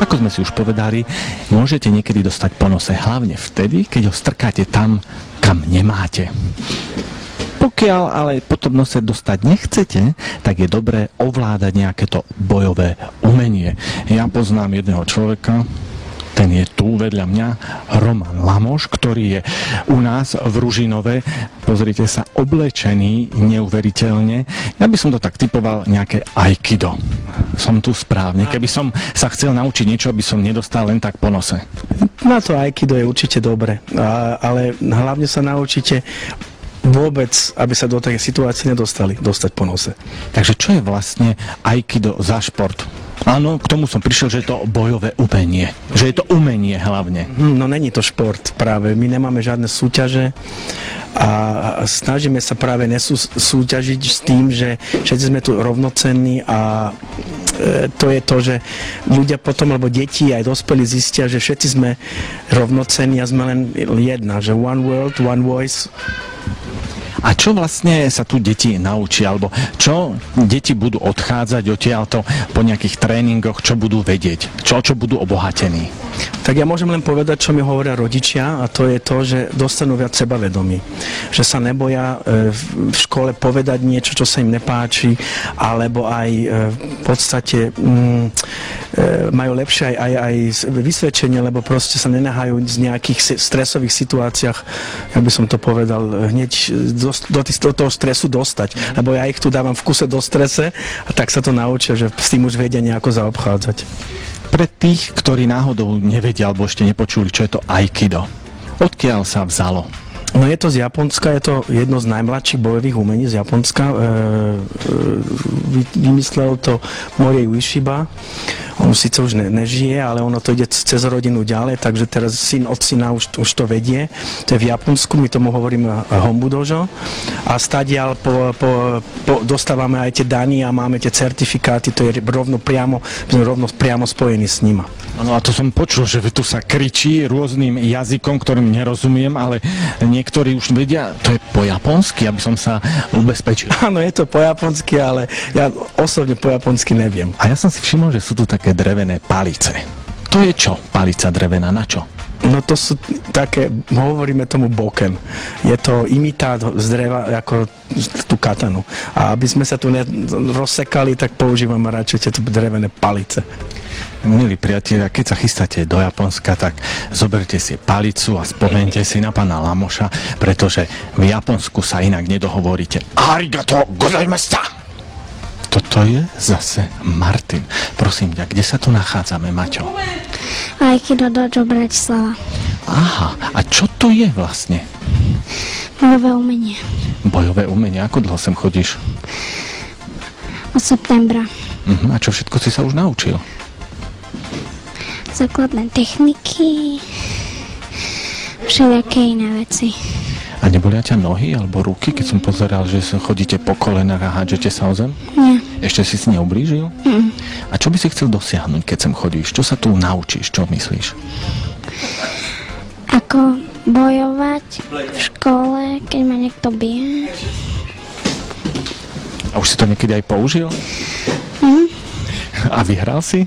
Ako sme si už povedali, môžete niekedy dostať po nose, hlavne vtedy, keď ho strkáte tam, kam nemáte. Pokiaľ ale po tom nose dostať nechcete, tak je dobré ovládať nejaké to bojové umenie. Ja poznám jedného človeka, ten je tu vedľa mňa, Roman Lamoš, ktorý je u nás v Ružinove. Pozrite sa, oblečený neuveriteľne. Ja by som to tak typoval nejaké aikido. Som tu správne. Keby som sa chcel naučiť niečo, by som nedostal len tak po nose. Na to aikido je určite dobre, ale hlavne sa naučíte vôbec, aby sa do tej situácie dostať po nose. Takže čo je vlastne aikido za šport? Áno, k tomu som prišiel, že je to bojové umenie. Že je to umenie hlavne. No není to šport práve. My nemáme žiadne súťaže a snažíme sa práve súťažiť s tým, že všetci sme tu rovnocenní a to je to, že ľudia potom, alebo deti aj dospelí zistia, že všetci sme rovnocenní a sme len jedna, že one world, one voice. A čo vlastne sa tu deti naučia, alebo čo deti budú odchádzať odtiaľto po nejakých tréningoch, čo budú vedieť, čo budú obohatení? Tak ja môžem len povedať, čo mi hovoria rodičia, a to je to, že dostanú viac sebavedomí. Že sa neboja v škole povedať niečo, čo sa im nepáči, alebo aj v podstate majú lepšie aj vysvedčenie, lebo proste sa nenahajú z nejakých stresových situáciách, jak by som to povedal, hneď do toho stresu dostať. Lebo ja ich tu dávam v kuse do strese a tak sa to naučia, že s tým už vedia nejako zaobchádzať. Pre tých, ktorí náhodou nevedia alebo ešte nepočuli, čo je to aikido, odkiaľ sa vzalo? No je to z Japonska, je to jedno z najmladších bojových umení z Japonska. Vymyslel to Morihei Ueshiba. On síce už nežije, ale ono to ide cez rodinu ďalej, takže teraz syn od syna už to vedie. To je v Japonsku, my tomu hovoríme Hombu Dojo. A stadiaľ dostávame aj tie dani a máme tie certifikáty, to je rovno priamo spojený s nima. No a to som počul, že tu sa kričí rôznym jazykom, ktorým nerozumiem, ale niektorí už vedia, to je po japonsky, aby som sa ubezpečil. Áno, je to po japonsky, ale ja osobne po japonsky neviem. A ja som si všimol, že sú tu také drevené palice. To je čo? Palica drevená, na čo? No to sú také, hovoríme tomu boken. Je to imitát z dreva, ako tú katanu. A aby sme sa tu rozsekali, tak používame radšej tieto drevené palice. Milí priatelia, keď sa chystáte do Japonska, tak zoberte si palicu a spomeňte si na pána Lamoša, pretože v Japonsku sa inak nedohovoríte. Arigato gozaimashita! Toto je zase Martin. Prosím ťa, kde sa tu nachádzame, Maťo? Aikido Dojo Bratislava. Aha, a čo to je vlastne? Bojové umenie. Bojové umenie, ako dlho sem chodíš? Od septembra. A čo všetko si sa už naučil? Základné techniky, všelijaké iné veci. A nebolia ťa nohy alebo ruky, keď som pozeral, že chodíte po kolenách a hádžete sa o zem? Nie. Ešte si neublížil? A čo by si chcel dosiahnuť, keď sem chodíš? Čo sa tu naučíš? Čo myslíš? Ako bojovať v škole, keď ma niekto bije. A už si to niekedy aj použil? A vyhral si?